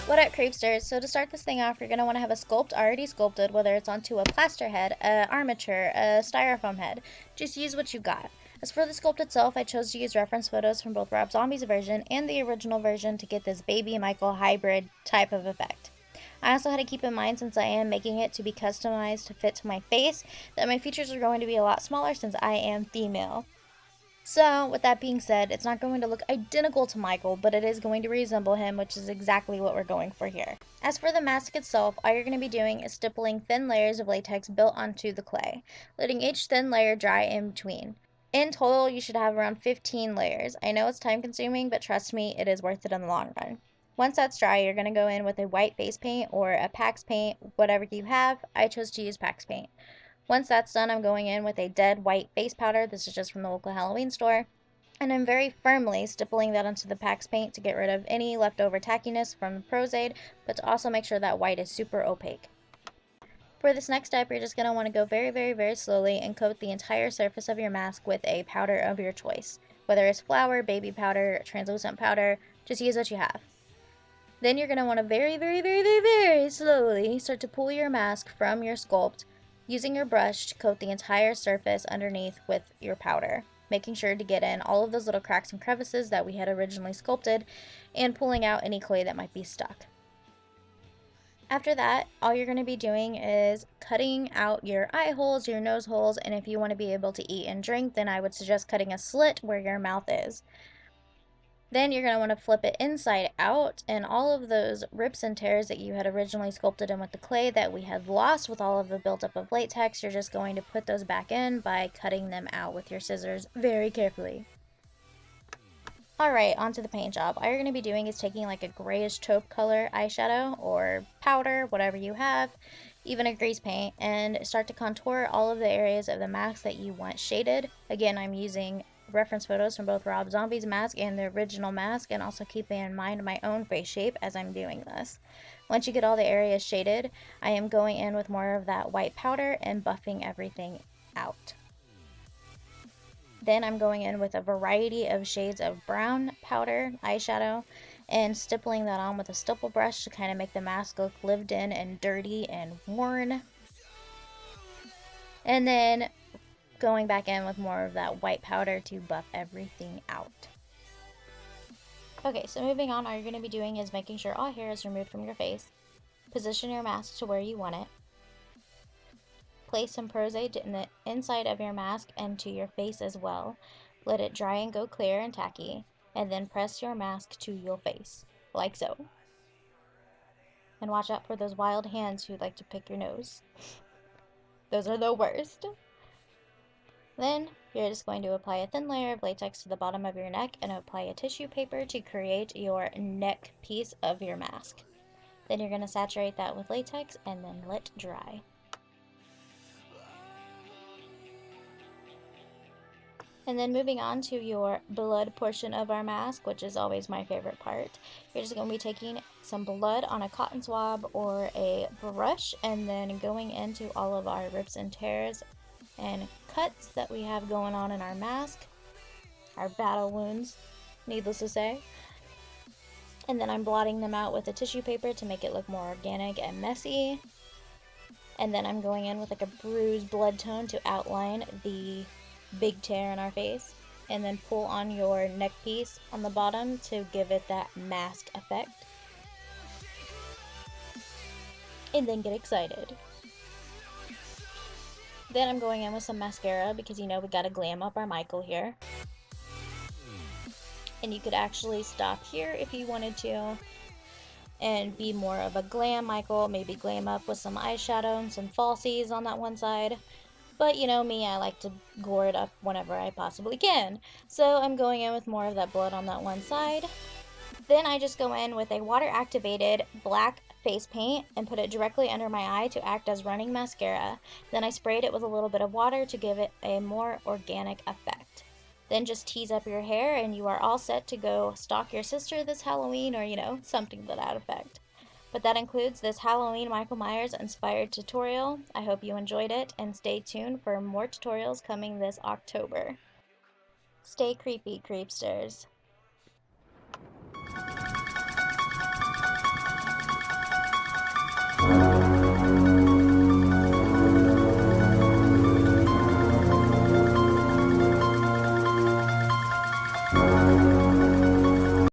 What up, Creepsters? So to start this thing off, you're going to want to have a sculpt already sculpted, whether it's onto a plaster head, a armature, a styrofoam head. Just use what you got. As for the sculpt itself, I chose to use reference photos from both Rob Zombie's version and the original version to get this Baby Michael hybrid type of effect. I also had to keep in mind, since I am making it to be customized to fit to my face, that my features are going to be a lot smaller since I am female. So, with that being said, it's not going to look identical to Michael, but it is going to resemble him, which is exactly what we're going for here. As for the mask itself, all you're going to be doing is stippling thin layers of latex built onto the clay, letting each thin layer dry in between. In total, you should have around 15 layers. I know it's time consuming, but trust me, it is worth it in the long run. Once that's dry, you're going to go in with a white face paint or a PAX paint, whatever you have. I chose to use PAX paint. Once that's done, I'm going in with a dead white face powder. This is just from the local Halloween store. And I'm very firmly stippling that onto the PAX paint to get rid of any leftover tackiness from the Pros-Aid, but to also make sure that white is super opaque. For this next step, you're just going to want to go very slowly and coat the entire surface of your mask with a powder of your choice. Whether it's flour, baby powder, translucent powder, just use what you have. Then you're going to want to very slowly start to pull your mask from your sculpt, using your brush to coat the entire surface underneath with your powder, making sure to get in all of those little cracks and crevices that we had originally sculpted, and pulling out any clay that might be stuck. After that, all you're going to be doing is cutting out your eye holes, your nose holes, and if you want to be able to eat and drink, then I would suggest cutting a slit where your mouth is. Then you're going to want to flip it inside out, and all of those rips and tears that you had originally sculpted in with the clay that we had lost with all of the buildup of latex, you're just going to put those back in by cutting them out with your scissors very carefully. Alright, onto the paint job. All you're going to be doing is taking like a grayish taupe color eyeshadow or powder, whatever you have, even a grease paint, and start to contour all of the areas of the mask that you want shaded. Again, I'm using reference photos from both Rob Zombie's mask and the original mask, and also keeping in mind my own face shape as I'm doing this. Once you get all the areas shaded, I am going in with more of that white powder and buffing everything out. Then I'm going in with a variety of shades of brown powder eyeshadow and stippling that on with a stipple brush to kind of make the mask look lived in and dirty and worn. And then going back in with more of that white powder to buff everything out. Okay, so moving on, all you're going to be doing is making sure all hair is removed from your face. Position your mask to where you want it. Place some Pros-Aid in the inside of your mask and to your face as well. Let it dry and go clear and tacky, and then press your mask to your face, like so. And watch out for those wild hands who like to pick your nose. Those are the worst. Then you're just going to apply a thin layer of latex to the bottom of your neck and apply a tissue paper to create your neck piece of your mask. Then you're going to saturate that with latex and then let dry. And then moving on to your blood portion of our mask, which is always my favorite part. You're just going to be taking some blood on a cotton swab or a brush and then going into all of our rips and tears and cuts that we have going on in our mask, our battle wounds, needless to say. And then I'm blotting them out with a tissue paper to make it look more organic and messy. And then I'm going in with like a bruised blood tone to outline the big tear in our face, and then pull on your neck piece on the bottom to give it that mask effect. And then get excited. Then I'm going in with some mascara because you know we gotta glam up our Michael here. And you could actually stop here if you wanted to and be more of a glam Michael, maybe glam up with some eyeshadow and some falsies on that one side. But you know me, I like to gore it up whenever I possibly can. So I'm going in with more of that blood on that one side. Then I just go in with a water-activated black face paint and put it directly under my eye to act as running mascara. Then I sprayed it with a little bit of water to give it a more organic effect. Then just tease up your hair and you are all set to go stalk your sister this Halloween, or you know, something to that effect. But that includes this Halloween Michael Myers inspired tutorial. I hope you enjoyed it, and stay tuned for more tutorials coming this October. Stay creepy, creepsters.